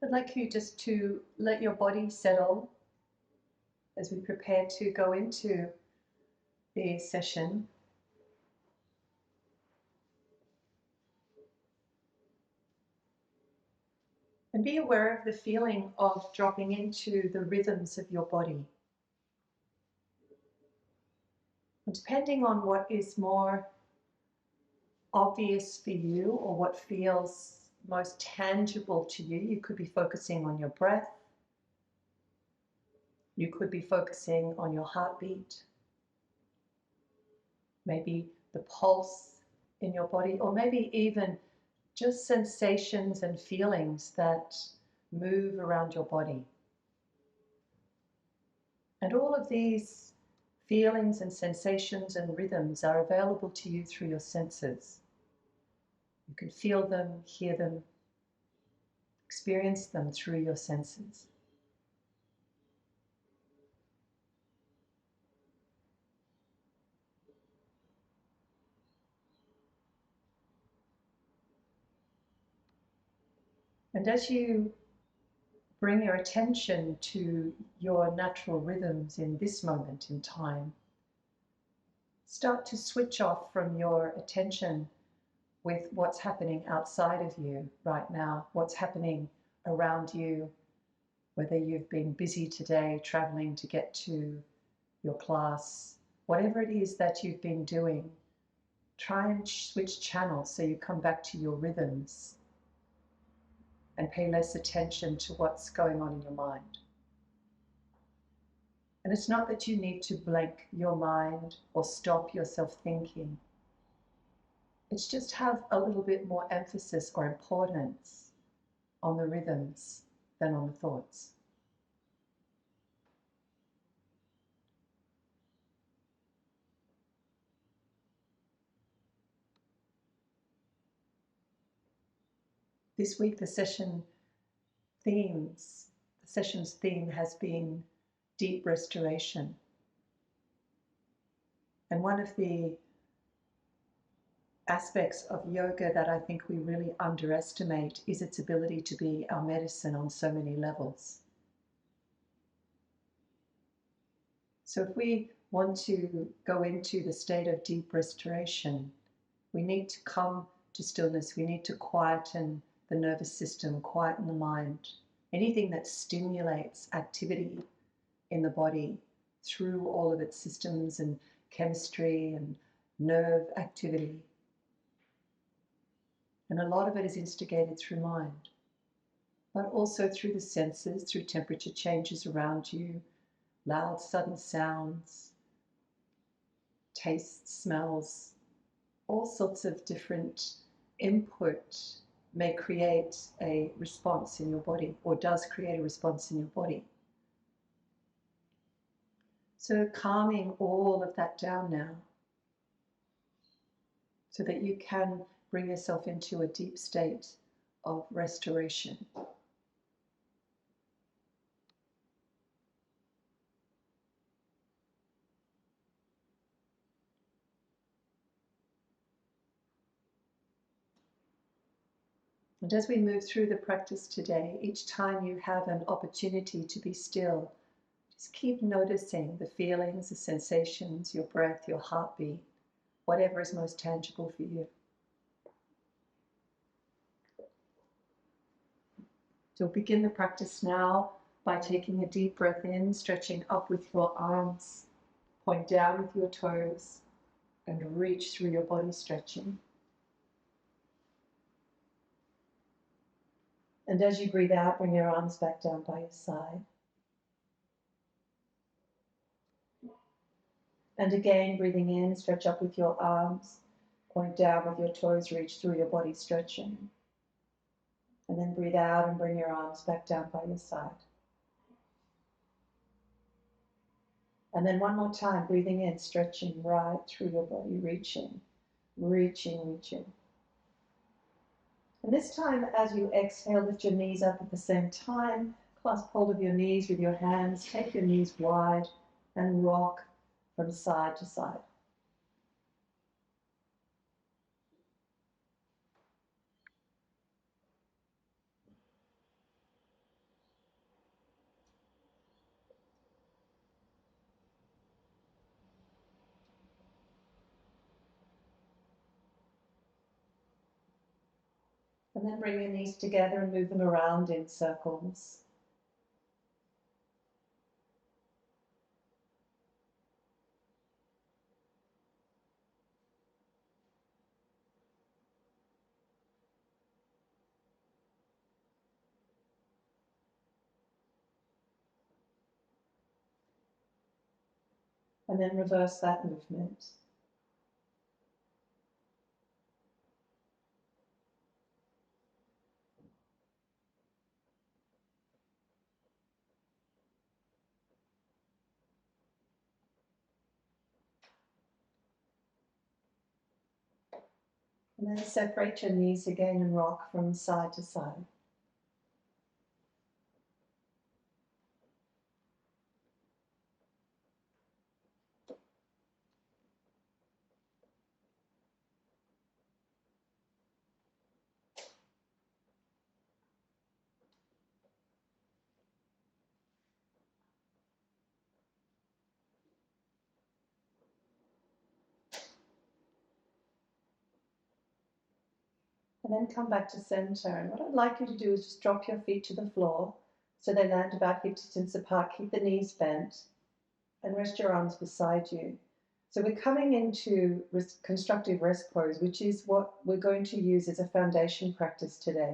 I'd like you just to let your body settle as we prepare to go into the session. And be aware of the feeling of dropping into the rhythms of your body. And depending on what is more obvious for you or what feels most tangible to you, you could be focusing on your breath. You could be focusing on your heartbeat, maybe the pulse in your body, or maybe even just sensations and feelings that move around your body. And all of these feelings and sensations and rhythms are available to you through your senses. You can feel them, hear them, experience them through your senses. And as you bring your attention to your natural rhythms in this moment in time, start to switch off from your attention with what's happening outside of you right now, what's happening around you, whether you've been busy today traveling to get to your class, whatever it is that you've been doing, try and switch channels so you come back to your rhythms and pay less attention to what's going on in your mind. And it's not that you need to blank your mind or stop yourself thinking. It's just have a little bit more emphasis or importance on the rhythms than on the thoughts. This week the session's theme has been deep restoration. And one of the aspects of yoga that I think we really underestimate is its ability to be our medicine on so many levels. So if we want to go into the state of deep restoration, we need to come to stillness. We need to quieten the nervous system, quieten the mind. Anything that stimulates activity in the body through all of its systems and chemistry and nerve activity. And a lot of it is instigated through mind, but also through the senses, through temperature changes around you, loud, sudden sounds, tastes, smells, all sorts of different input may create a response in your body, or does create a response in your body. So calming all of that down now, so that you can bring yourself into a deep state of restoration. And as we move through the practice today, each time you have an opportunity to be still, just keep noticing the feelings, the sensations, your breath, your heartbeat, whatever is most tangible for you. So begin the practice now by taking a deep breath in, stretching up with your arms, point down with your toes, and reach through your body, stretching. And as you breathe out, bring your arms back down by your side. And again, breathing in, stretch up with your arms, point down with your toes, reach through your body, stretching. And then breathe out and bring your arms back down by your side. And then one more time, breathing in, stretching right through your body, reaching, reaching, reaching. And this time, as you exhale, lift your knees up at the same time, clasp hold of your knees with your hands, take your knees wide, and rock from side to side. And then bring your knees together and move them around in circles. And then reverse that movement. And then separate your knees again and rock from side to side. And then come back to center. And what I'd like you to do is just drop your feet to the floor so they land about hip distance apart. Keep the knees bent and rest your arms beside you. So we're coming into constructive rest pose, which is what we're going to use as a foundation practice today.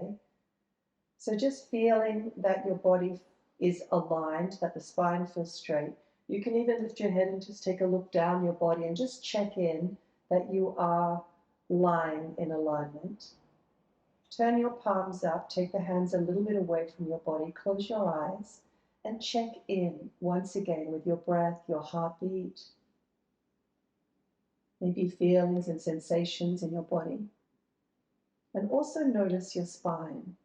So just feeling that your body is aligned, that the spine feels straight. You can even lift your head and just take a look down your body and just check in that you are lying in alignment. Turn your palms up, take the hands a little bit away from your body, close your eyes, and check in once again with your breath, your heartbeat, maybe feelings and sensations in your body. And also notice your spine.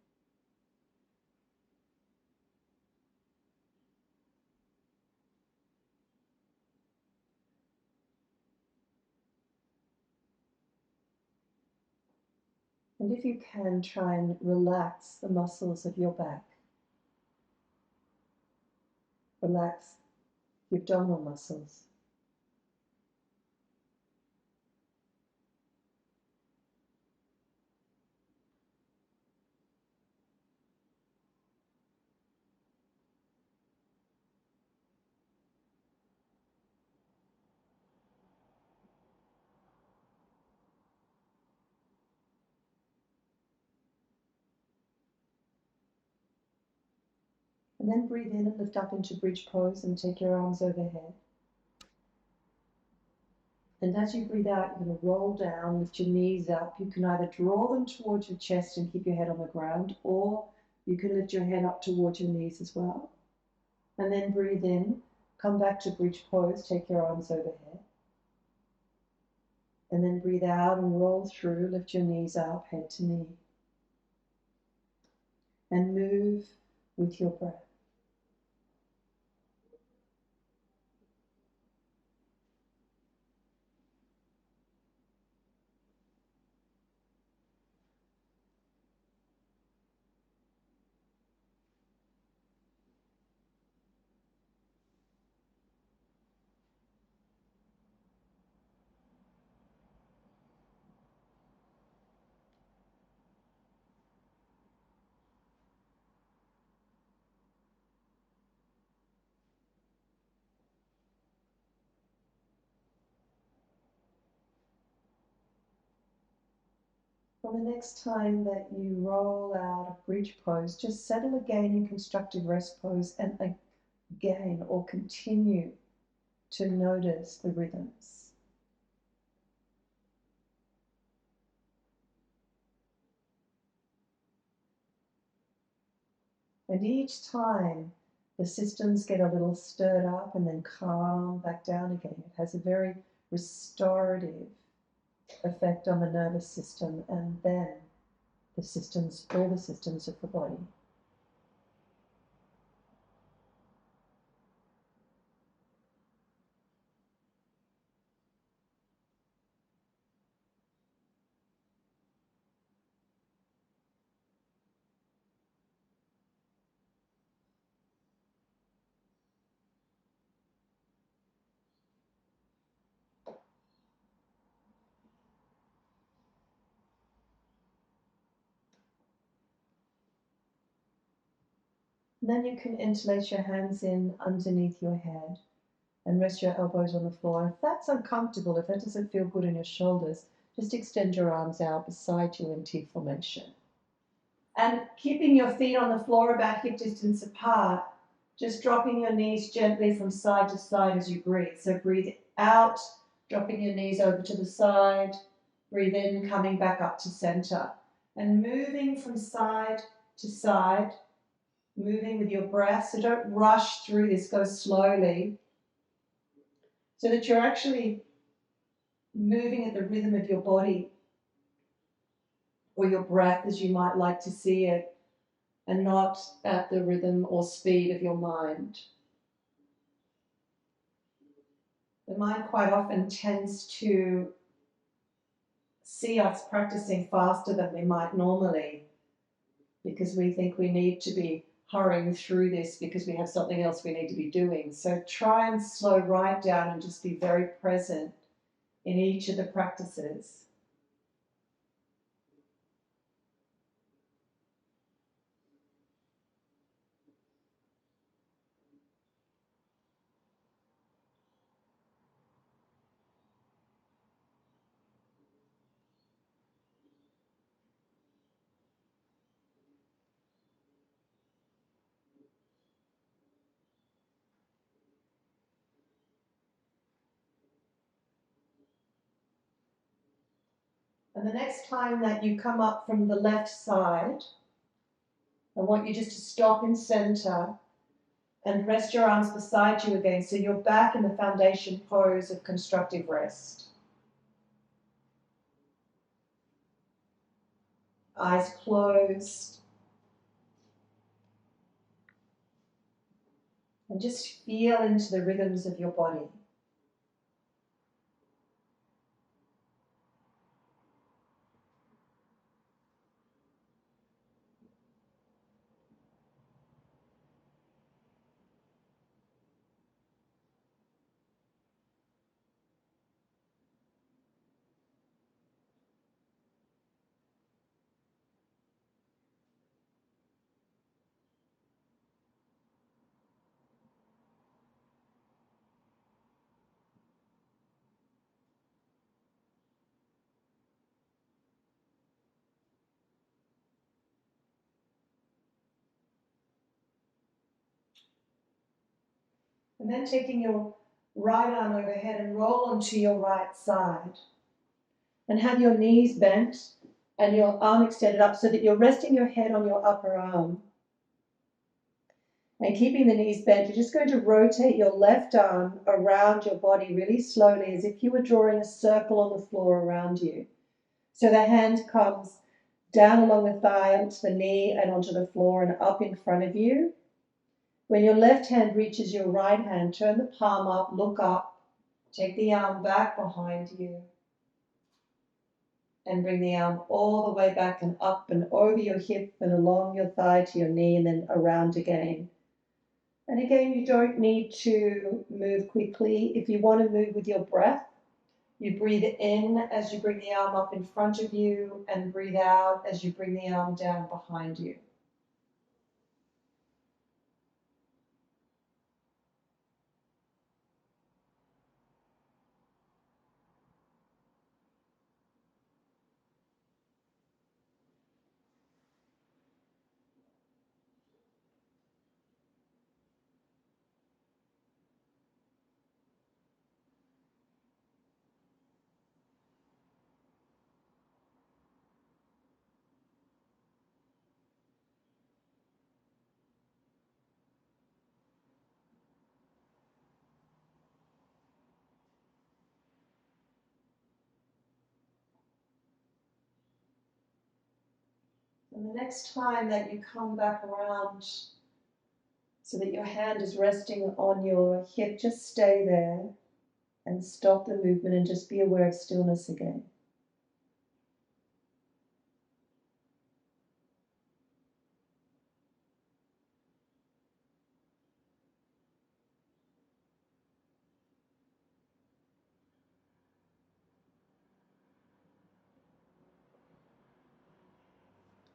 And if you can, try and relax the muscles of your back. Relax the abdominal muscles. And then breathe in and lift up into bridge pose and take your arms overhead. And as you breathe out, you're going to roll down, lift your knees up. You can either draw them towards your chest and keep your head on the ground, or you can lift your head up towards your knees as well. And then breathe in, come back to bridge pose, take your arms overhead. And then breathe out and roll through, lift your knees up, head to knee. And move with your breath. On the next time that you roll out of bridge pose, just settle again in constructive rest pose and again or continue to notice the rhythms. And each time the systems get a little stirred up and then calm back down again. It has a very restorative effect on the nervous system and then the systems, all the systems of the body. then you can interlace your hands in underneath your head and rest your elbows on the floor. If that's uncomfortable, if that doesn't feel good in your shoulders, just extend your arms out beside you in T formation. And keeping your feet on the floor about hip distance apart, just dropping your knees gently from side to side as you breathe. So breathe out, dropping your knees over to the side, breathe in, coming back up to center. And moving from side to side, moving with your breath. So don't rush through this, go slowly, so that you're actually moving at the rhythm of your body or your breath as you might like to see it, and not at the rhythm or speed of your mind. The mind quite often tends to see us practicing faster than we might normally, because we think we need to be hurrying through this because we have something else we need to be doing. So try and slow right down and just be very present in each of the practices. And the next time that you come up from the left side, I want you just to stop in center and rest your arms beside you again, so you're back in the foundation pose of constructive rest. Eyes closed. And just feel into the rhythms of your body. And then taking your right arm overhead and roll onto your right side. And have your knees bent and your arm extended up so that you're resting your head on your upper arm. And keeping the knees bent, you're just going to rotate your left arm around your body really slowly, as if you were drawing a circle on the floor around you. So the hand comes down along the thigh, onto the knee, and onto the floor and up in front of you. When your left hand reaches your right hand, turn the palm up, look up, take the arm back behind you, and bring the arm all the way back and up and over your hip and along your thigh to your knee, and then around again. And again, you don't need to move quickly. If you want to move with your breath, you breathe in as you bring the arm up in front of you, and breathe out as you bring the arm down behind you. And the next time that you come back around so that your hand is resting on your hip, just stay there and stop the movement and just be aware of stillness again.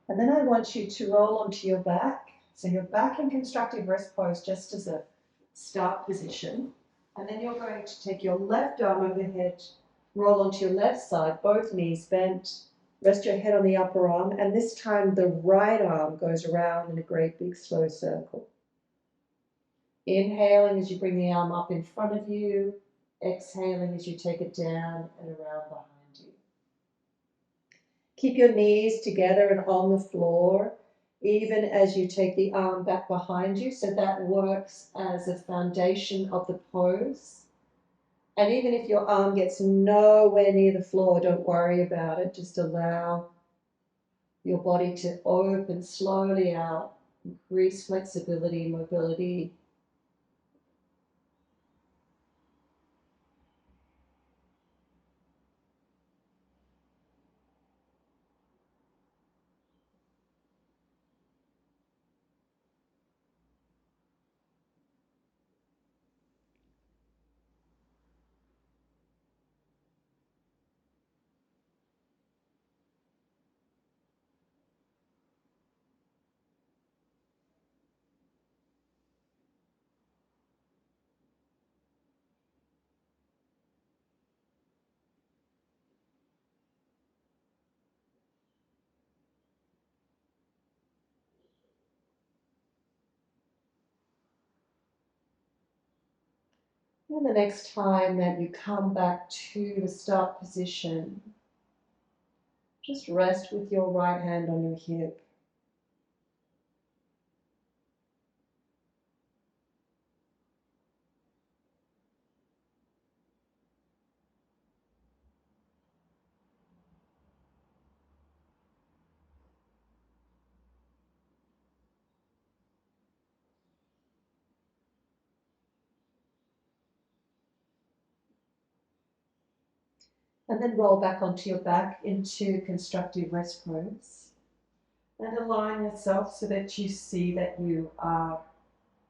And then I want you to roll onto your back So you're back in constructive rest pose just as a start position. And then you're going to take your left arm overhead, roll onto your left side, both knees bent, rest your head on the upper arm, and this time the right arm goes around in a great big slow circle. Inhaling as you bring the arm up in front of you, exhaling as you take it down and around behind you. Keep your knees together and on the floor, even as you take the arm back behind you, so that works as a foundation of the pose. And even if your arm gets nowhere near the floor, don't worry about it. Just allow your body to open slowly out, increase flexibility, mobility. And the next time that you come back to the start position, just rest with your right hand on your hip. And then roll back onto your back into constructive rest pose. And align yourself so that you see that you are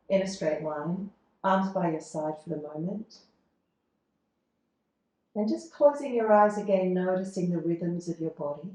in a straight line, arms by your side for the moment. And just closing your eyes again, noticing the rhythms of your body.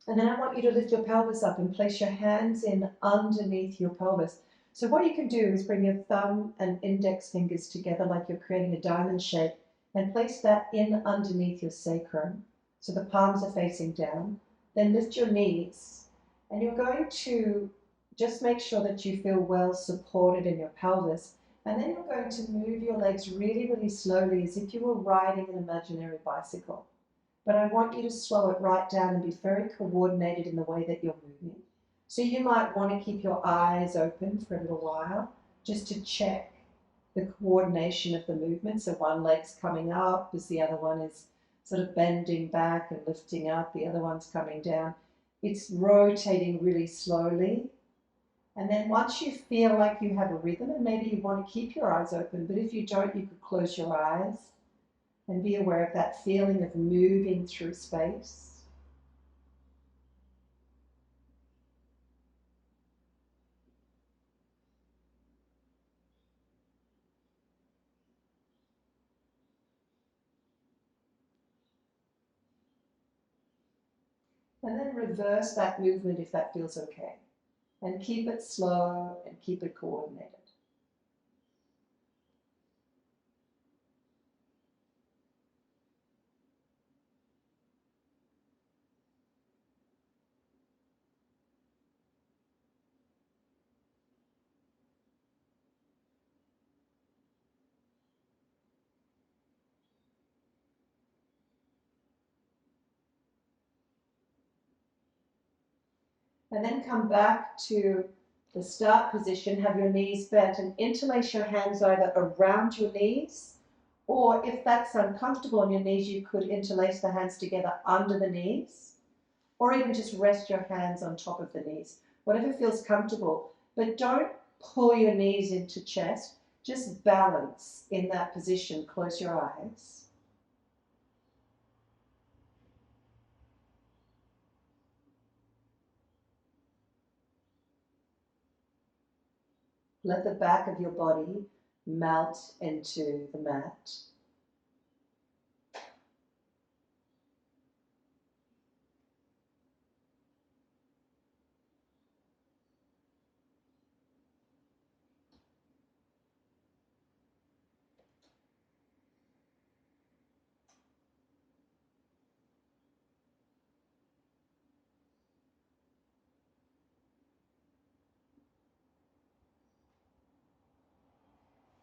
And then I want you to lift your pelvis up and place your hands in underneath your pelvis. So what you can do is bring your thumb and index fingers together like you're creating a diamond shape and place that in underneath your sacrum. So the palms are facing down. Then lift your knees and you're going to just make sure that you feel well supported in your pelvis. And then you're going to move your legs really, really slowly as if you were riding an imaginary bicycle. But I want you to slow it right down and be very coordinated in the way that you're moving. So you might want to keep your eyes open for a little while just to check the coordination of the movement. So one leg's coming up as the other one is sort of bending back and lifting up, the other one's coming down. It's rotating really slowly. And then once you feel like you have a rhythm, and maybe you want to keep your eyes open, but if you don't, you could close your eyes and be aware of that feeling of moving through space. And then reverse that movement if that feels okay. And keep it slow and keep it coordinated. And then come back to the start position, have your knees bent and interlace your hands either around your knees, or if that's uncomfortable on your knees, you could interlace the hands together under the knees, or even just rest your hands on top of the knees, whatever feels comfortable. But don't pull your knees into chest. Just balance in that position. Close your eyes. Let the back of your body melt into the mat.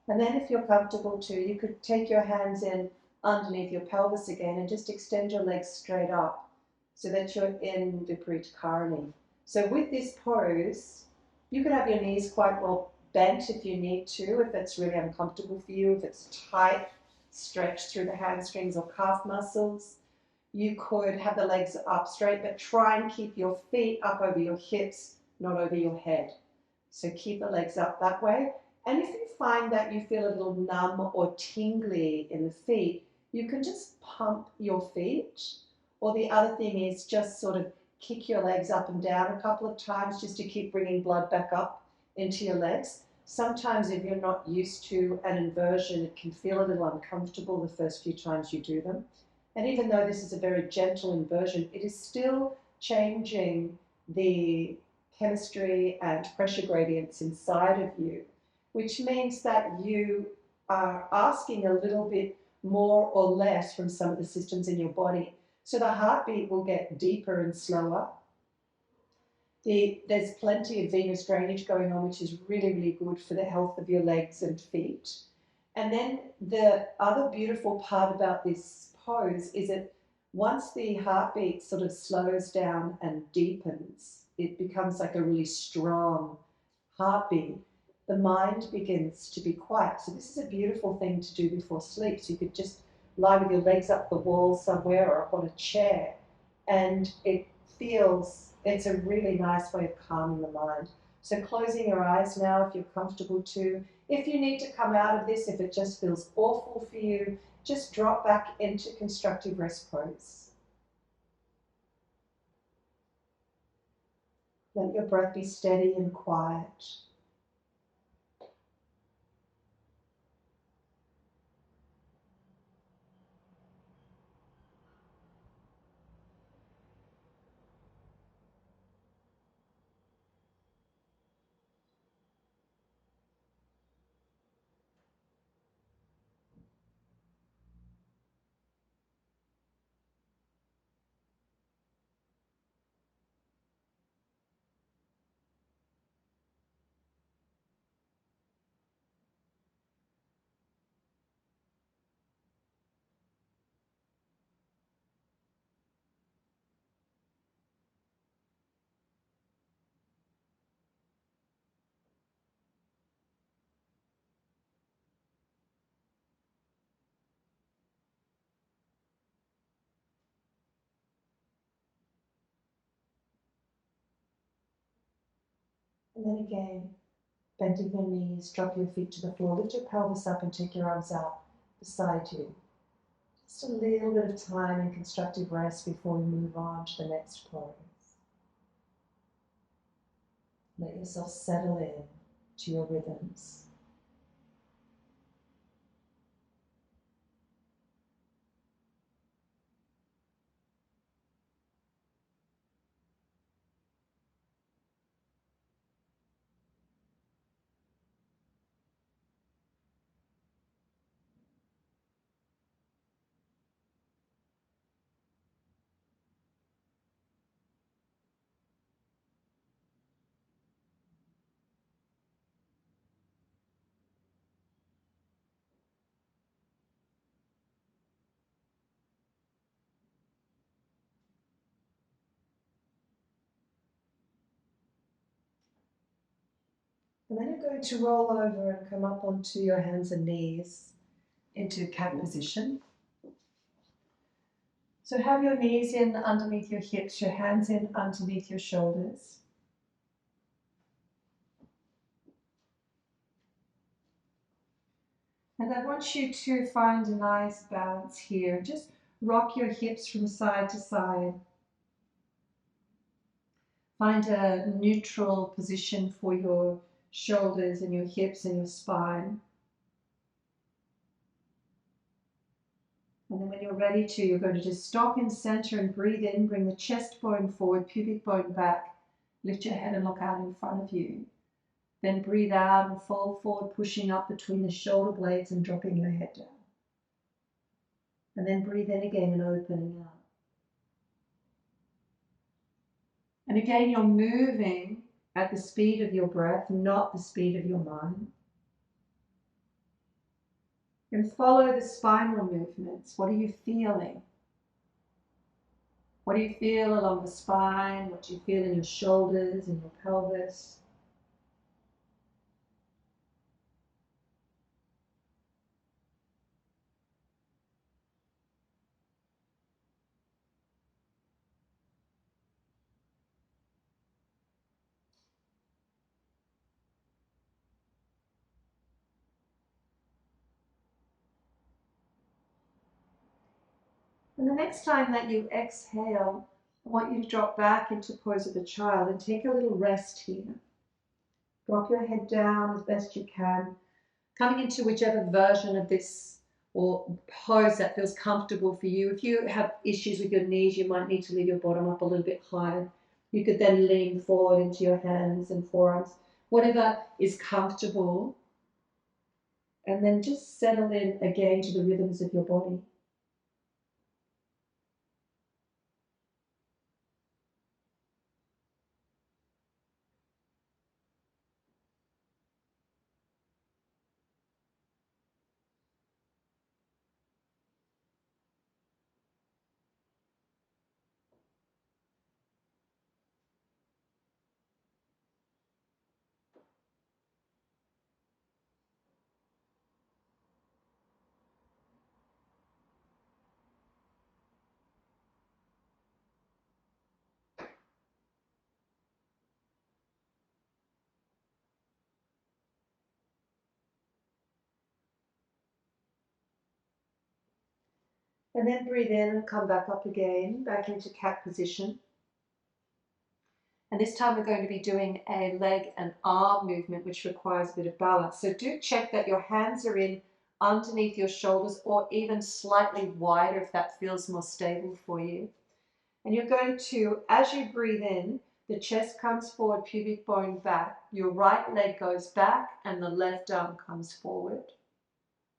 And then if you're comfortable too, you could take your hands in underneath your pelvis again and just extend your legs straight up so that you're in Viparita Karani. So with this pose, you could have your knees quite well bent if you need to, if it's really uncomfortable for you, if it's tight, stretch through the hamstrings or calf muscles. You could have the legs up straight, but try and keep your feet up over your hips, not over your head. So keep the legs up that way. And if you find that you feel a little numb or tingly in the feet, you can just pump your feet. Or the other thing is just sort of kick your legs up and down a couple of times just to keep bringing blood back up into your legs. Sometimes if you're not used to an inversion, it can feel a little uncomfortable the first few times you do them. And even though this is a very gentle inversion, it is still changing the chemistry and pressure gradients inside of you, which means that you are asking a little bit more or less from some of the systems in your body. So the heartbeat will get deeper and slower. There's plenty of venous drainage going on, which is really, really good for the health of your legs and feet. And then the other beautiful part about this pose is that once the heartbeat sort of slows down and deepens, it becomes like a really strong heartbeat. The mind begins to be quiet. So this is a beautiful thing to do before sleep. So you could just lie with your legs up the wall somewhere or up on a chair, and it's a really nice way of calming the mind. So closing your eyes now if you're comfortable to. If you need to come out of this, if it just feels awful for you, just drop back into constructive rest pose. Let your breath be steady and quiet. And then again, bending your knees, drop your feet to the floor, lift your pelvis up and take your arms out beside you. Just a little bit of time in constructive rest before we move on to the next pose. Let yourself settle in to your rhythms. And then you're going to roll over and come up onto your hands and knees into cat position. So have your knees in underneath your hips, your hands in underneath your shoulders. And I want you to find a nice balance here. Just rock your hips from side to side. Find a neutral position for your shoulders and your hips and your spine. And then when you're ready to, you're going to just stop in center and breathe in, bring the chest bone forward, pubic bone back, lift your head and look out in front of you. Then breathe out and fold forward, pushing up between the shoulder blades and dropping your head down. And then breathe in again and opening out. And again, you're moving at the speed of your breath, not the speed of your mind. And follow the spinal movements. What are you feeling? What do you feel along the spine? What do you feel in your shoulders and your pelvis? And the next time that you exhale, I want you to drop back into pose of the child and take a little rest here. Drop your head down as best you can, coming into whichever version of this or pose that feels comfortable for you. If you have issues with your knees, you might need to leave your bottom up a little bit higher. You could then lean forward into your hands and forearms, whatever is comfortable. And then just settle in again to the rhythms of your body. And then breathe in and come back up again, back into cat position. And this time we're going to be doing a leg and arm movement, which requires a bit of balance. So do check that your hands are in underneath your shoulders or even slightly wider if that feels more stable for you. And you're going to, as you breathe in, the chest comes forward, pubic bone back. Your right leg goes back and the left arm comes forward.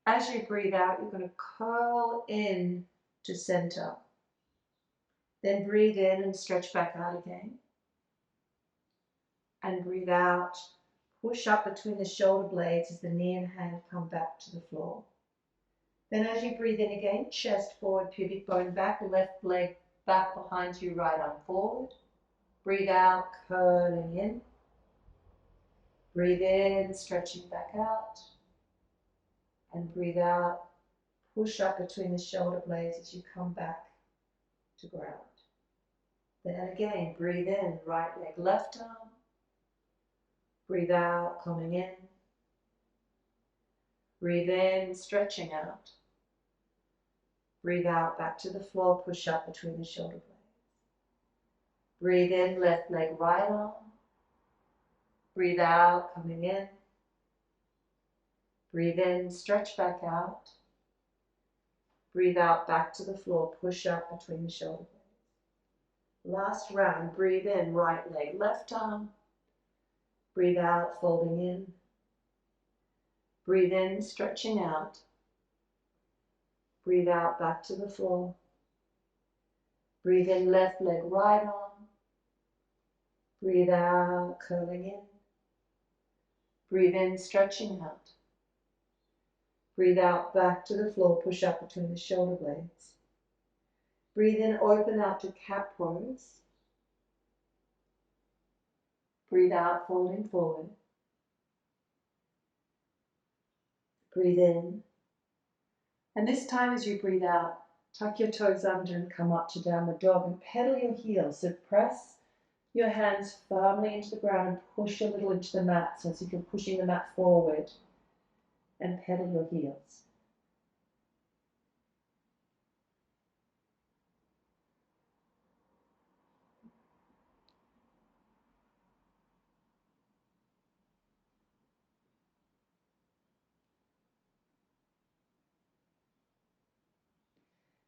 As you breathe out, you're going to curl in to center. Then breathe in and stretch back out again. And breathe out. Push up between the shoulder blades as the knee and hand come back to the floor. Then as you breathe in again, chest forward, pubic bone back, left leg back behind you, right arm forward. Breathe out, curling in. Breathe in, stretching back out. And breathe out, push up between the shoulder blades as you come back to ground. Then again, breathe in, right leg, left arm. Breathe out, coming in. Breathe in, stretching out. Breathe out, back to the floor, push up between the shoulder blades. Breathe in, left leg, right arm. Breathe out, coming in. Breathe in, stretch back out. Breathe out, back to the floor, push up between the shoulder blades. Last round, breathe in, right leg, left arm. Breathe out, folding in. Breathe in, stretching out. Breathe out, back to the floor. Breathe in, left leg, right arm. Breathe out, curling in. Breathe in, stretching out. Breathe out, back to the floor, push up between the shoulder blades. Breathe in, open out to cat pose. Breathe out, folding forward. Breathe in. And this time as you breathe out, tuck your toes under and come up to downward dog and pedal your heels. So press your hands firmly into the ground and push a little into the mat, so as if you're pushing the mat forward. and pedal your heels.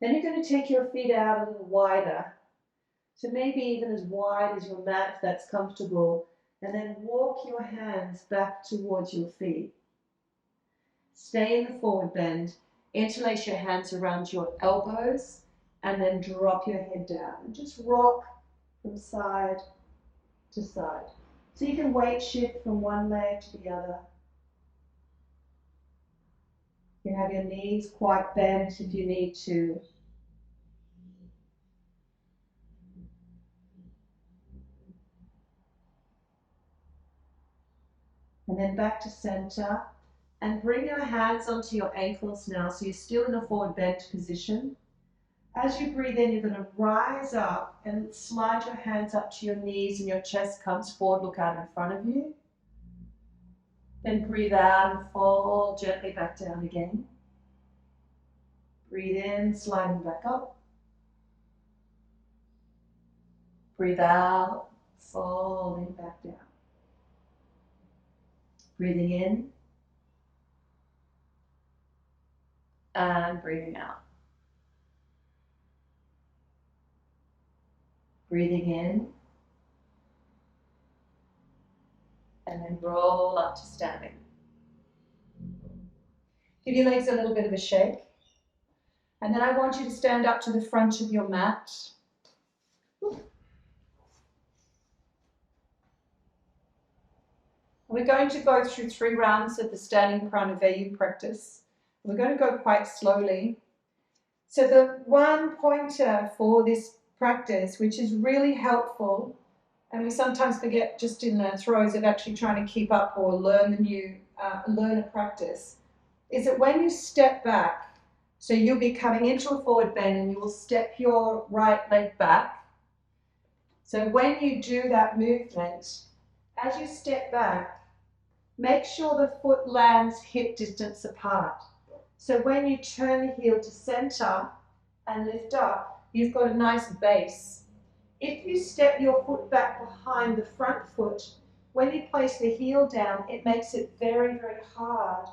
Then you're going to take your feet out a little wider. So maybe even as wide as your mat, if that's comfortable. And then walk your hands back towards your feet. Stay in the forward bend. Interlace your hands around your elbows and then drop your head down. And just rock from side to side. So you can weight shift from one leg to the other. You can have your knees quite bent if you need to. And then back to center. And bring your hands onto your ankles now. So you're still in a forward bent position. As you breathe in, you're going to rise up and slide your hands up to your knees and your chest comes forward, look out in front of you. Then breathe out and fall gently back down again. Breathe in, sliding back up. Breathe out, falling back down. Breathing in and breathing out. Breathing in and then roll up to standing. Give your legs a little bit of a shake. And then I want you to stand up to the front of your mat. We're going to go through 3 rounds of the standing Pranavayu practice. We're going to go quite slowly. So the one pointer for this practice, which is really helpful, and we sometimes forget just in the throes of actually trying to keep up or learn a practice, is that when you step back, so you'll be coming into a forward bend and you will step your right leg back. So when you do that movement, as you step back, make sure the foot lands hip distance apart. So when you turn the heel to center and lift up, you've got a nice base. If you step your foot back behind the front foot, when you place the heel down, it makes it very, very hard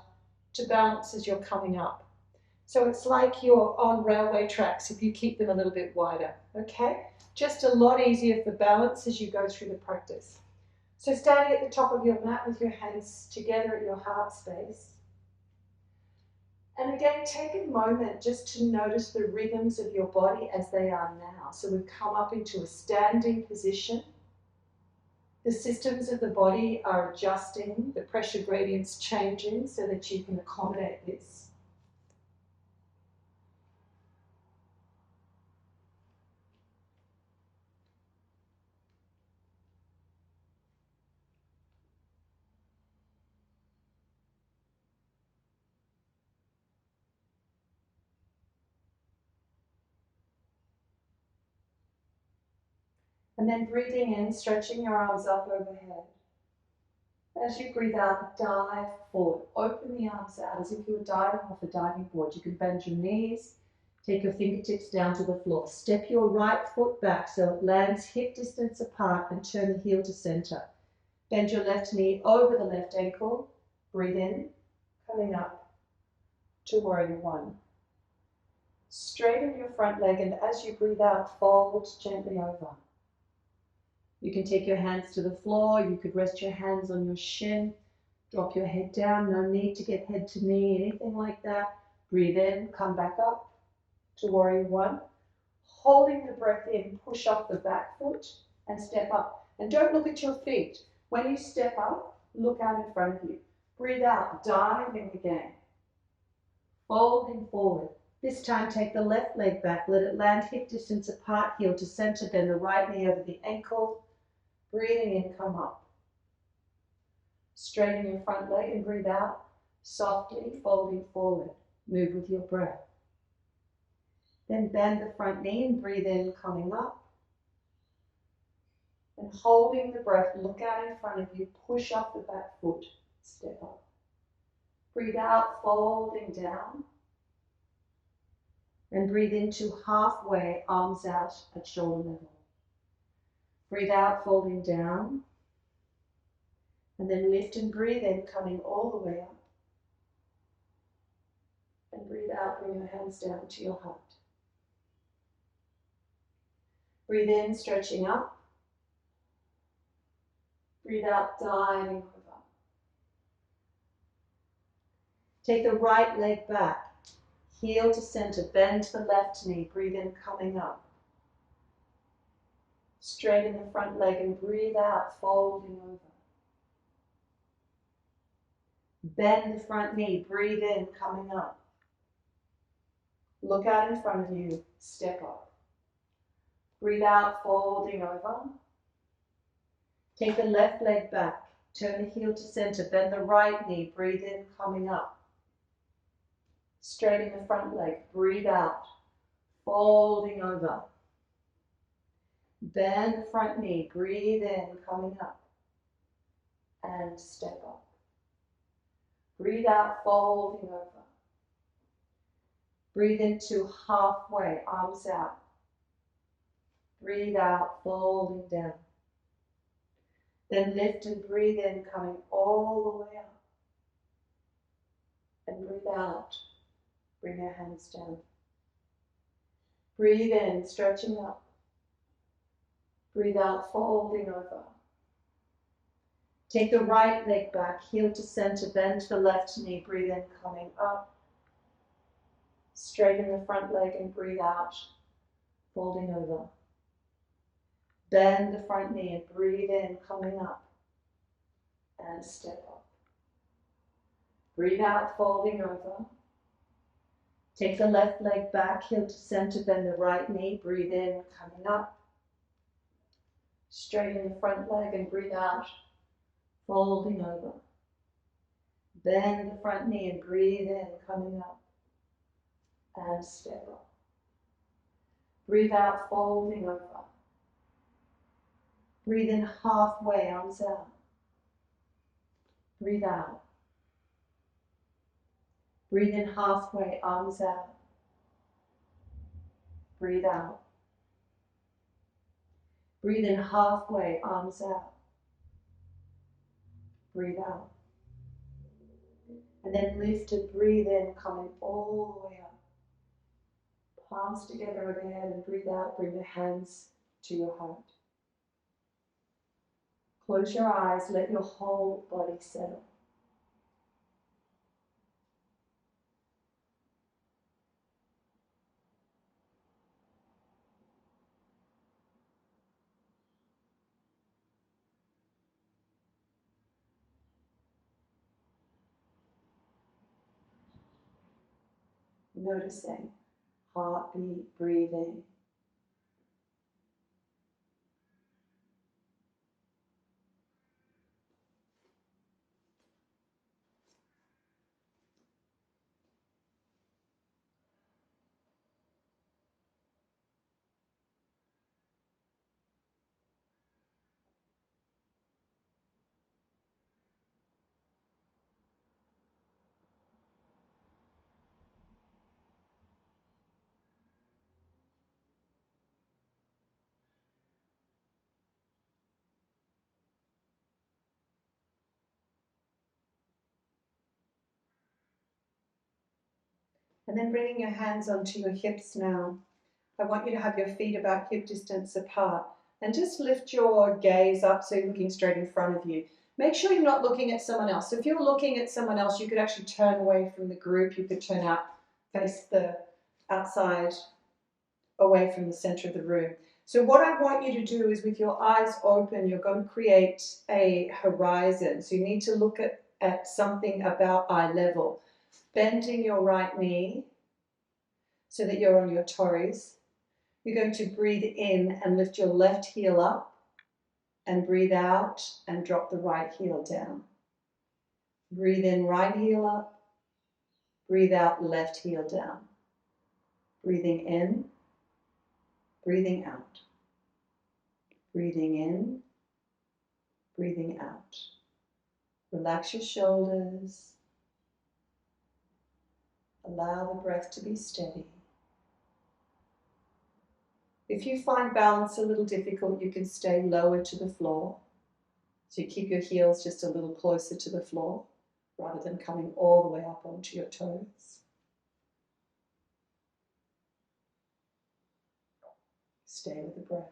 to balance as you're coming up. So it's like you're on railway tracks if you keep them a little bit wider, okay? Just a lot easier for balance as you go through the practice. So standing at the top of your mat with your hands together at your heart space. And again, take a moment just to notice the rhythms of your body as they are now. So we've come up into a standing position. The systems of the body are adjusting, the pressure gradients changing so that you can accommodate this. And then breathing in, stretching your arms up overhead. As you breathe out, dive forward. Open the arms out as if you were diving off a diving board. You can bend your knees, take your fingertips down to the floor. Step your right foot back so it lands hip distance apart and turn the heel to center. Bend your left knee over the left ankle. Breathe in, coming up to warrior one. Straighten your front leg and as you breathe out, fold gently over. You can take your hands to the floor, you could rest your hands on your shin, drop your head down, no need to get head to knee, anything like that. Breathe in, come back up to warrior one. Holding the breath in, push off the back foot and step up. And don't look at your feet. When you step up, look out in front of you. Breathe out, diving again. Folding forward. This time take the left leg back, let it land hip distance apart, heel to center, bend the right knee over the ankle. Breathing in, come up. Straighten your front leg and breathe out, softly folding forward. Move with your breath. Then bend the front knee and breathe in, coming up. And holding the breath, look out in front of you, push off the back foot, step up. Breathe out, folding down. And breathe into halfway, arms out at shoulder level. Breathe out, folding down. And then lift and breathe in, coming all the way up. And breathe out, bring your hands down to your heart. Breathe in, stretching up. Breathe out, diving over. Take the right leg back, heel to center, bend the left knee, breathe in, coming up. Straighten the front leg and breathe out, folding over. Bend the front knee, breathe in, coming up. Look out in front of you, step up. Breathe out, folding over. Take the left leg back, turn the heel to center, bend the right knee, breathe in, coming up. Straighten the front leg, breathe out, folding over. Bend the front knee, breathe in, coming up. And step up. Breathe out, folding over. Breathe into halfway, arms out. Breathe out, folding down. Then lift and breathe in, coming all the way up. And breathe out, bring your hands down. Breathe in, stretching up. Breathe out, folding over. Take the right leg back, heel to center, bend the left knee, breathe in, coming up. Straighten the front leg and breathe out, folding over. Bend the front knee and breathe in, coming up. And step up. Breathe out, folding over. Take the left leg back, heel to center, bend the right knee, breathe in, coming up. Straighten the front leg and breathe out, folding over. Bend the front knee and breathe in, coming up. And step up. Breathe out, folding over. Breathe in halfway, arms out. Breathe out. Breathe in halfway, arms out. Breathe out. Breathe in halfway, arms out. Breathe out. And then lift and breathe in, coming all the way up. Palms together overhead and breathe out, bring your hands to your heart. Close your eyes, let your whole body settle. Noticing heartbeat, breathing. And then bringing your hands onto your hips now. I want you to have your feet about hip distance apart and just lift your gaze up so you're looking straight in front of you. Make sure you're not looking at someone else. So if you're looking at someone else, you could actually turn away from the group. You could turn out, face the outside, away from the center of the room. So what I want you to do is with your eyes open, you're going to create a horizon. So you need to look at something about eye level. Bending your right knee so that you're on your toes. You're going to breathe in and lift your left heel up and breathe out and drop the right heel down. Breathe in, right heel up. Breathe out, left heel down. Breathing in, breathing out. Breathing in, breathing out. Relax your shoulders. Allow the breath to be steady. If you find balance a little difficult, you can stay lower to the floor. So you keep your heels just a little closer to the floor rather than coming all the way up onto your toes. Stay with the breath.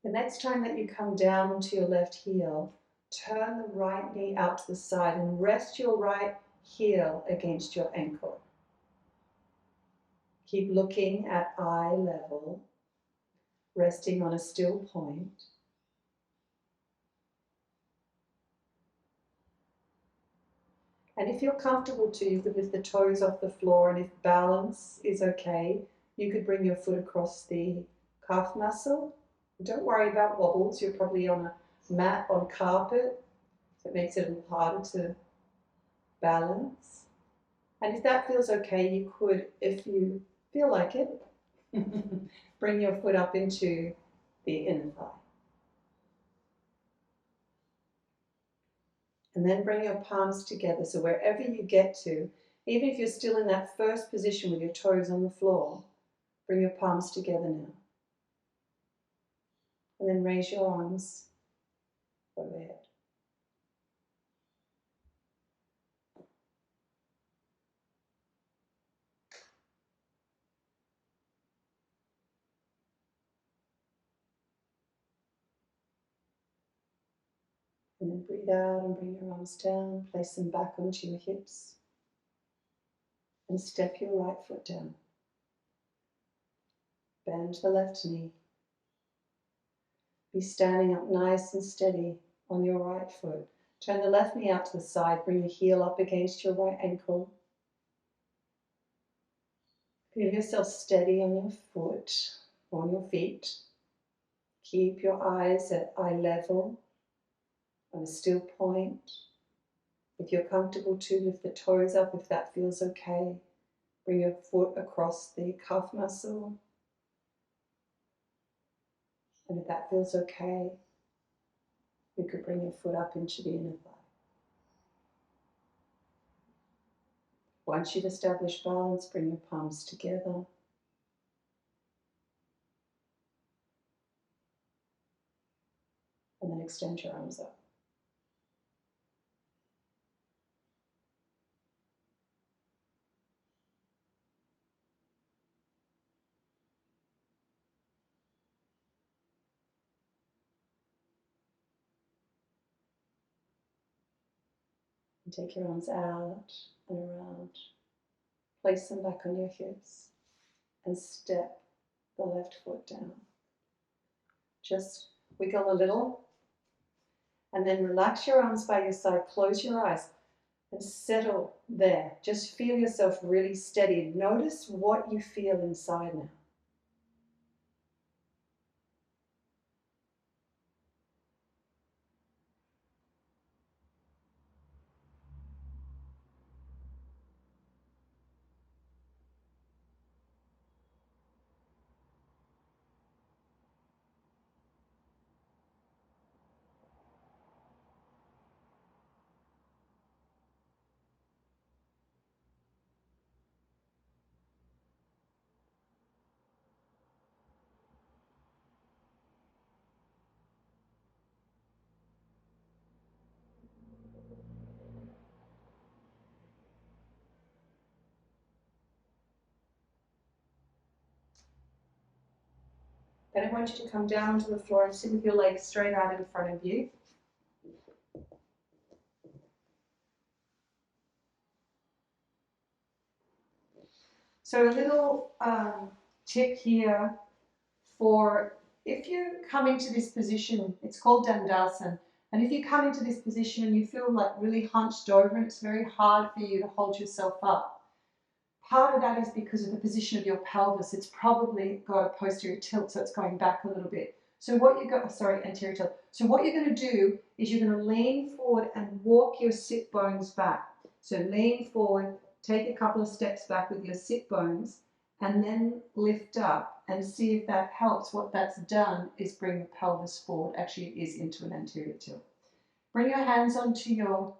The next time that you come down onto your left heel, turn the right knee out to the side and rest your right heel against your ankle. Keep looking at eye level, resting on a still point. And if you're comfortable to, you could lift the toes off the floor, and if balance is okay, you could bring your foot across the calf muscle. Don't worry about wobbles, you're probably on a mat on carpet, so it makes it a little harder to balance. And if that feels okay, you could, if you feel like it, bring your foot up into the inner thigh. And then bring your palms together. So wherever you get to, even if you're still in that first position with your toes on the floor, bring your palms together now. And then raise your arms overhead. And then breathe out and bring your arms down, place them back onto your hips. And step your right foot down. Bend the left knee. Be standing up nice and steady on your right foot. Turn the left knee out to the side, bring the heel up against your right ankle. Feel yourself steady on your foot, on your feet. Keep your eyes at eye level, on a still point. If you're comfortable to, lift the toes up if that feels okay. Bring your foot across the calf muscle. And if that feels okay, you could bring your foot up into the inner thigh. Once you've established balance, bring your palms together. And then extend your arms up. And take your arms out and around. Place them back on your hips and step the left foot down. Just wiggle a little and then relax your arms by your side, close your eyes and settle there. Just feel yourself really steady. Notice what you feel inside now. Then I want you to come down onto the floor and sit with your legs straight out in front of you. So a little tip here for if you come into this position, it's called Dandasana, and if you come into this position and you feel like really hunched over and it's very hard for you to hold yourself up, part of that is because of the position of your pelvis. It's probably got a posterior tilt, so it's going back a little bit. So what you got, anterior tilt. So what you're going to do is you're going to lean forward and walk your sit bones back. So lean forward, take a couple of steps back with your sit bones, and then lift up and see if that helps. What that's done is bring the pelvis forward. Actually, it is into an anterior tilt. Bring your hands onto your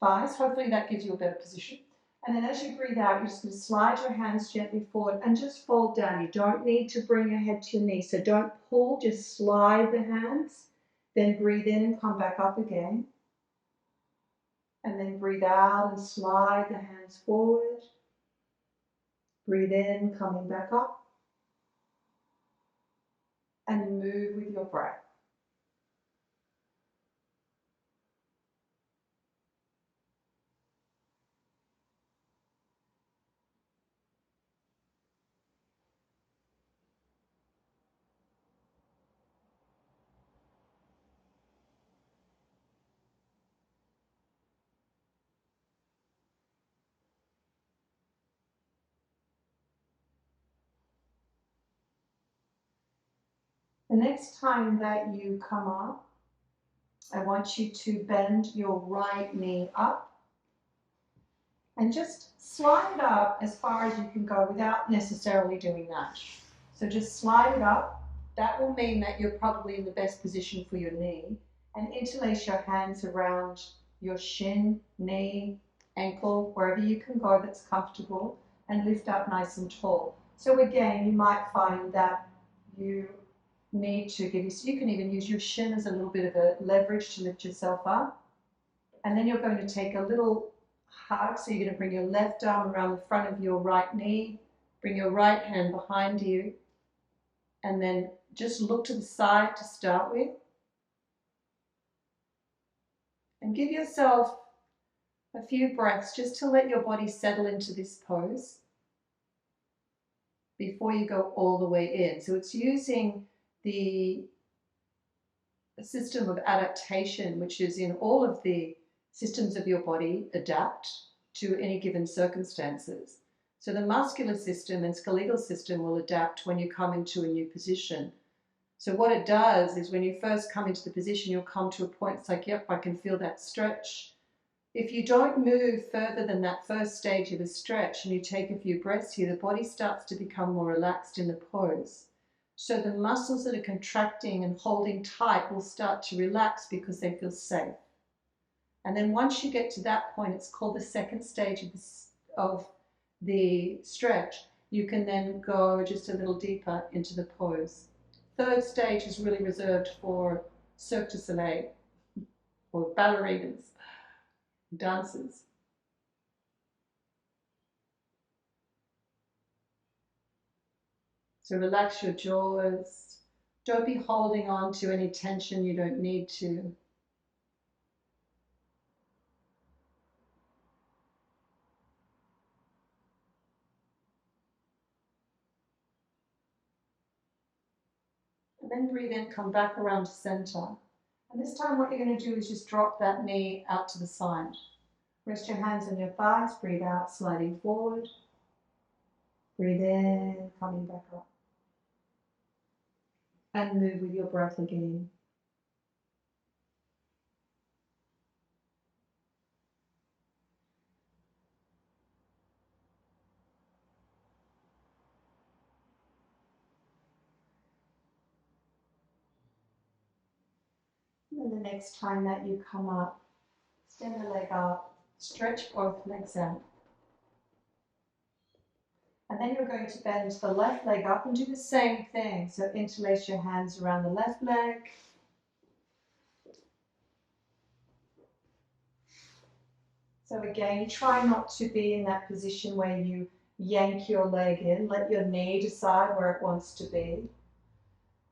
thighs. Hopefully that gives you a better position. And then as you breathe out, you're just going to slide your hands gently forward and just fold down. You don't need to bring your head to your knee. So don't pull, just slide the hands. Then breathe in and come back up again. And then breathe out and slide the hands forward. Breathe in, coming back up. And move with your breath. The next time that you come up, I want you to bend your right knee up and just slide it up as far as you can go without necessarily doing that. So just slide it up. That will mean that you're probably in the best position for your knee. And interlace your hands around your shin, knee, ankle, wherever you can go that's comfortable, and lift up nice and tall. So again, you might find that you need to give you can even use your shin as a little bit of a leverage to lift yourself up. And then you're going to take a little hug. So you're going to bring your left arm around the front of your right knee, bring your right hand behind you, and then just look to the side to start with. And give yourself a few breaths just to let your body settle into this pose before you go all the way in. So it's using the system of adaptation, which is in all of the systems of your body adapt to any given circumstances. So the muscular system and skeletal system will adapt when you come into a new position. So what it does is when you first come into the position, you'll come to a point, it's like, yep, I can feel that stretch. If you don't move further than that first stage of a stretch and you take a few breaths here, the body starts to become more relaxed in the pose. So the muscles that are contracting and holding tight will start to relax because they feel safe. And then once you get to that point, it's called the second stage of the stretch. You can then go just a little deeper into the pose. Third stage is really reserved for Cirque du Soleil or ballerinas, dancers. So relax your jaws. Don't be holding on to any tension you don't need to. And then breathe in, come back around to center. And this time what you're going to do is just drop that knee out to the side. Rest your hands on your thighs, breathe out, sliding forward. Breathe in, coming back up. And move with your breath again. And then the next time that you come up, extend the leg up, stretch both legs out. And then you're going to bend the left leg up and do the same thing. So interlace your hands around the left leg. So again, try not to be in that position where you yank your leg in. Let your knee decide where it wants to be.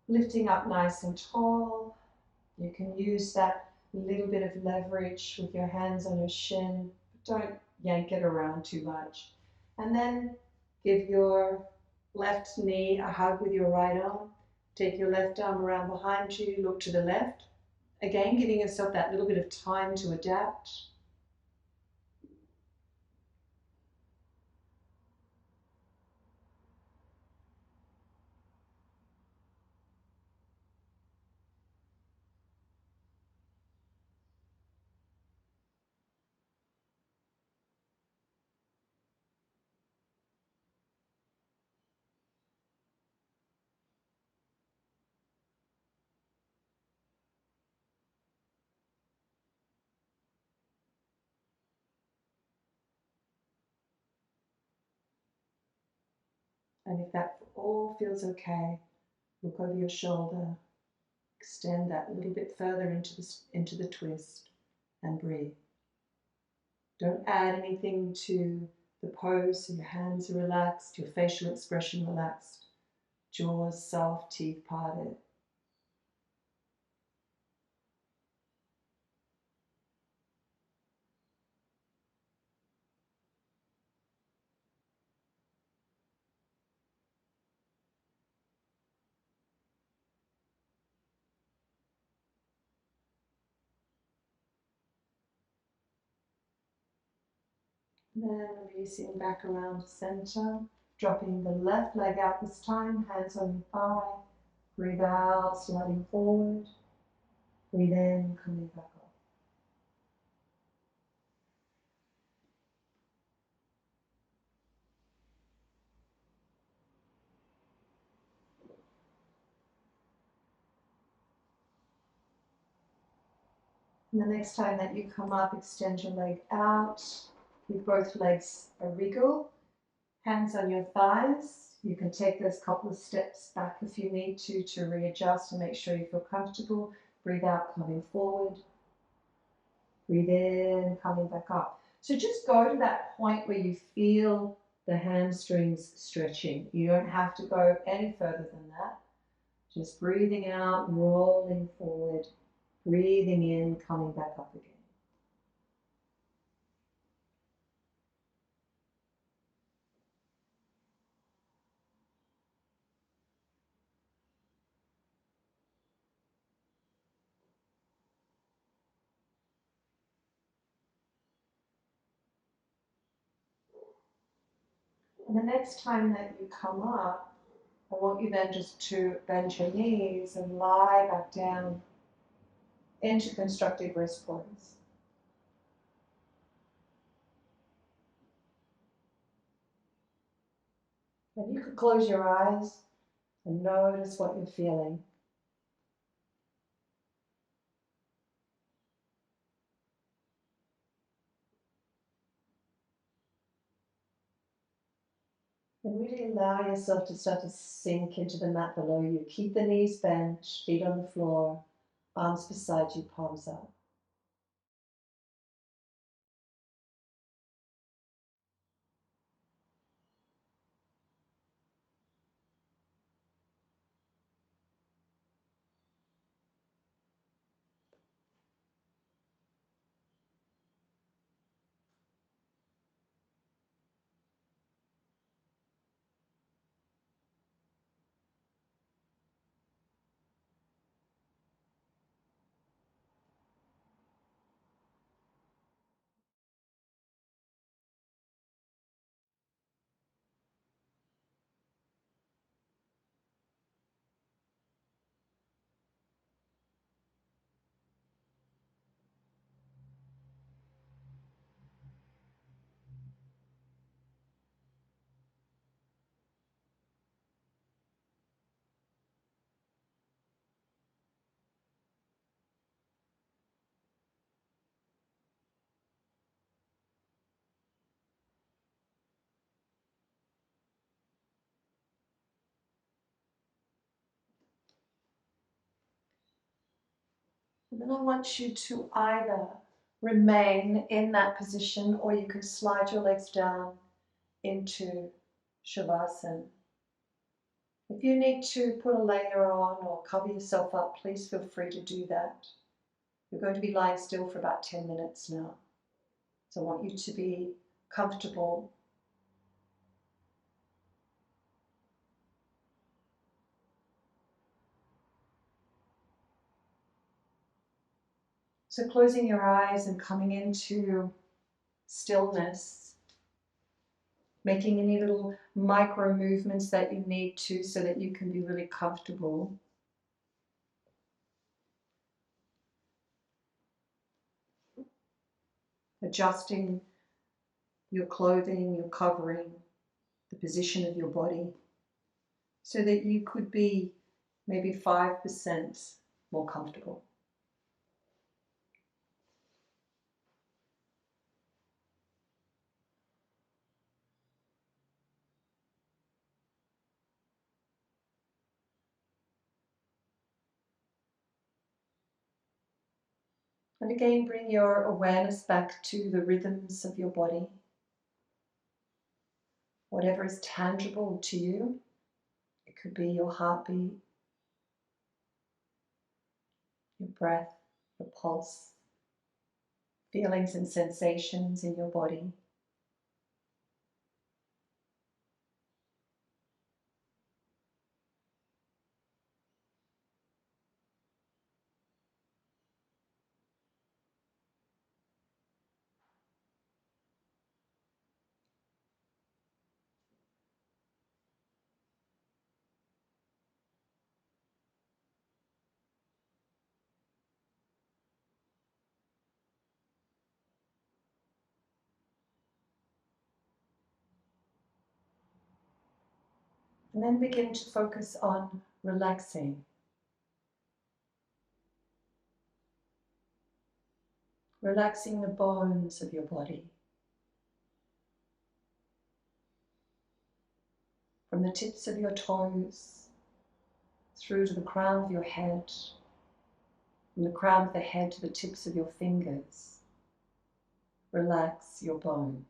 Lifting up nice and tall. You can use that little bit of leverage with your hands on your shin. But don't yank it around too much. And then give your left knee a hug with your right arm. Take your left arm around behind you, look to the left. Again, giving yourself that little bit of time to adapt. And if that all feels okay, look over your shoulder, extend that a little bit further into the twist and breathe. Don't add anything to the pose, so your hands are relaxed, your facial expression relaxed, jaws soft, teeth parted. And then releasing back around to center, dropping the left leg out this time, hands on your thigh. Breathe out, sliding forward. Breathe in, coming back up. And the next time that you come up, extend your leg out. Give both legs a wriggle. Hands on your thighs. You can take those couple of steps back if you need to readjust and make sure you feel comfortable. Breathe out, coming forward. Breathe in, coming back up. So just go to that point where you feel the hamstrings stretching. You don't have to go any further than that. Just breathing out, rolling forward, breathing in, coming back up again. And the next time that you come up, I want you then just to bend your knees and lie back down into constructive rest pose. And you could close your eyes and notice what you're feeling. And really allow yourself to start to sink into the mat below you. Keep the knees bent, feet on the floor, arms beside you, palms up. And then I want you to either remain in that position or you can slide your legs down into Shavasana. If you need to put a layer on or cover yourself up, please feel free to do that. You're going to be lying still for about 10 minutes now. So I want you to be comfortable. So closing your eyes and coming into stillness, making any little micro movements that you need to so that you can be really comfortable. Adjusting your clothing, your covering, the position of your body, so that you could be maybe 5% more comfortable. And again, bring your awareness back to the rhythms of your body. Whatever is tangible to you. It could be your heartbeat, your breath, your pulse, feelings and sensations in your body. And then begin to focus on relaxing. Relaxing the bones of your body. From the tips of your toes through to the crown of your head. From the crown of the head to the tips of your fingers. Relax your bones.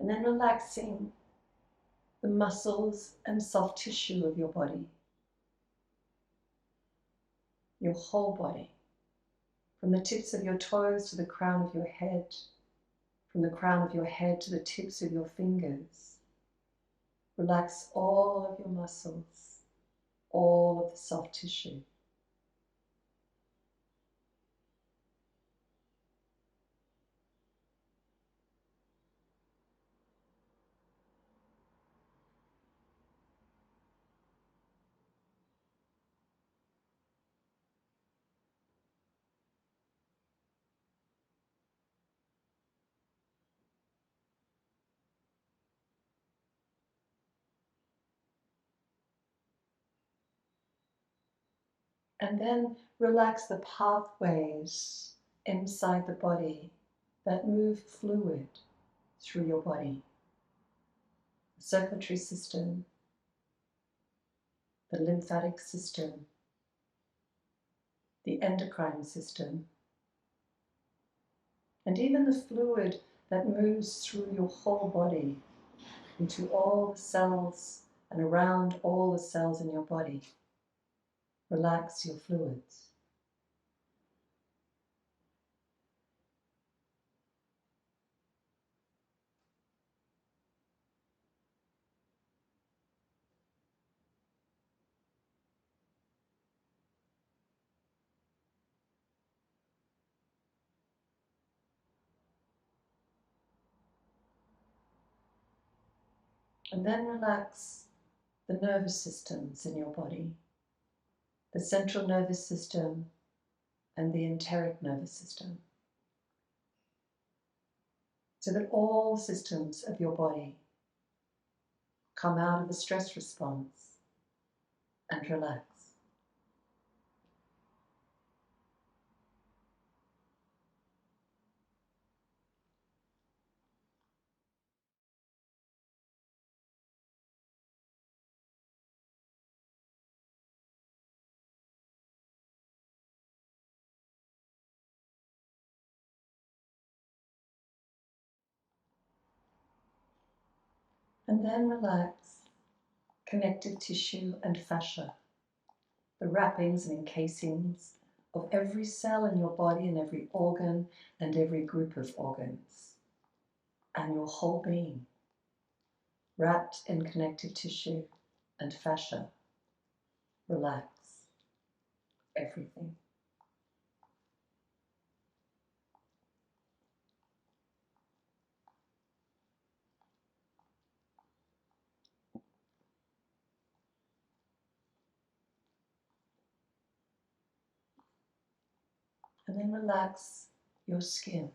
And then relaxing the muscles and soft tissue of your body. Your whole body. From the tips of your toes to the crown of your head. From the crown of your head to the tips of your fingers. Relax all of your muscles, all of the soft tissue. And then relax the pathways inside the body that move fluid through your body. The circulatory system, the lymphatic system, the endocrine system, and even the fluid that moves through your whole body into all the cells and around all the cells in your body. Relax your fluids. And then relax the nervous systems in your body, the central nervous system and the enteric nervous system, so that all systems of your body come out of the stress response and relax. And then relax connective tissue and fascia, the wrappings and encasings of every cell in your body and every organ and every group of organs, and your whole being, wrapped in connective tissue and fascia. Relax everything. And then relax your skin.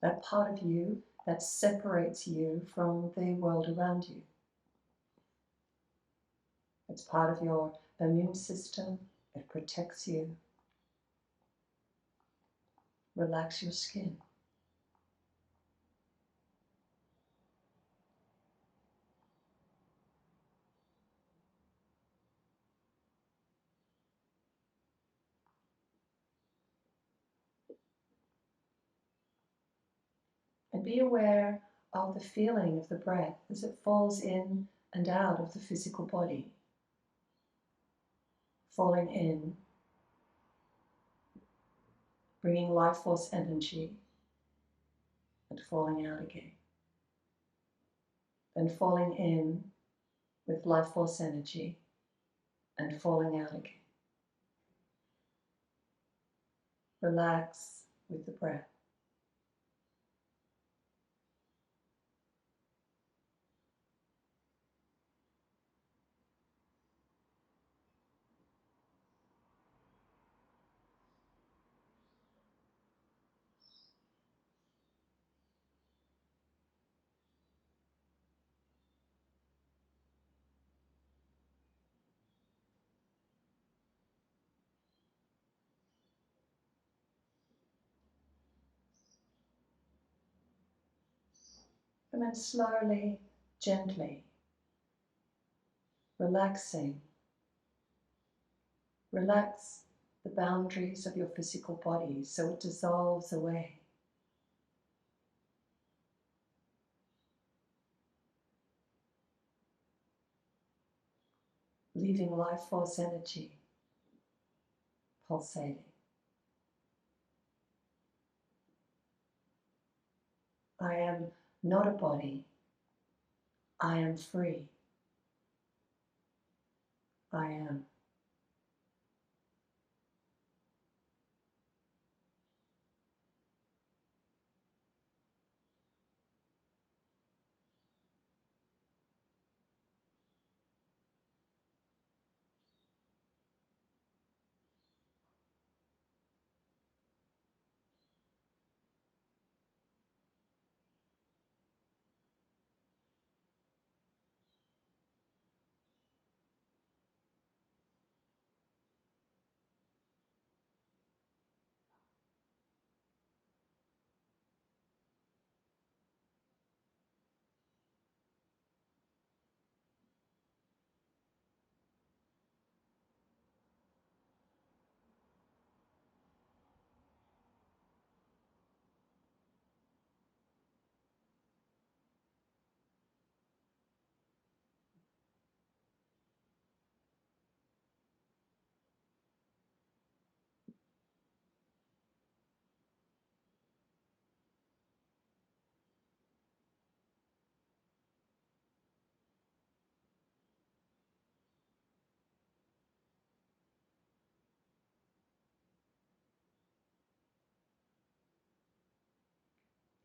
that part of you that separates you from the world around you. It's part of your immune system. It protects you. Relax your skin. And be aware of the feeling of the breath as it falls in and out of the physical body. Falling in, bringing life force energy, and falling out again. Then falling in with life force energy and falling out again. Relax with the breath. And then slowly, gently, relaxing, relax the boundaries of your physical body so it dissolves away. Leaving life force energy pulsating. I am not a body. I am free. I am.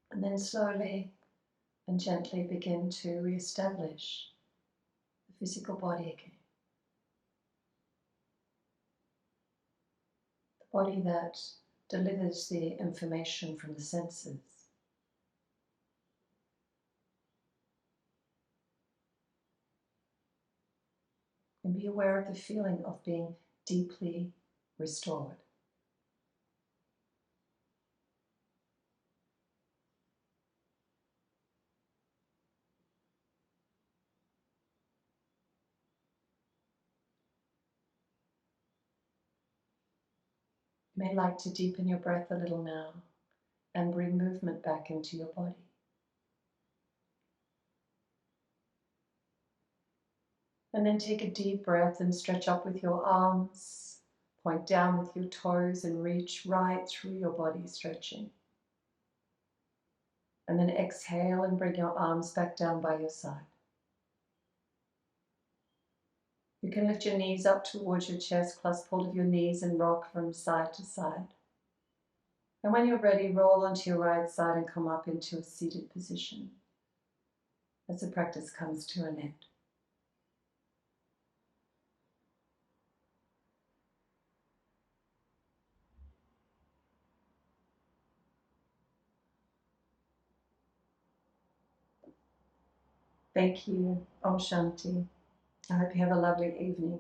And then slowly and gently begin to re-establish the physical body again. The body that delivers the information from the senses. And be aware of the feeling of being deeply restored. You may like to deepen your breath a little now and bring movement back into your body. And then take a deep breath and stretch up with your arms, point down with your toes and reach right through your body, stretching. And then exhale and bring your arms back down by your side. You can lift your knees up towards your chest, clasp hold of your knees and rock from side to side. And when you're ready, roll onto your right side and come up into a seated position as the practice comes to an end. Thank you. Om Shanti. I hope you have a lovely evening.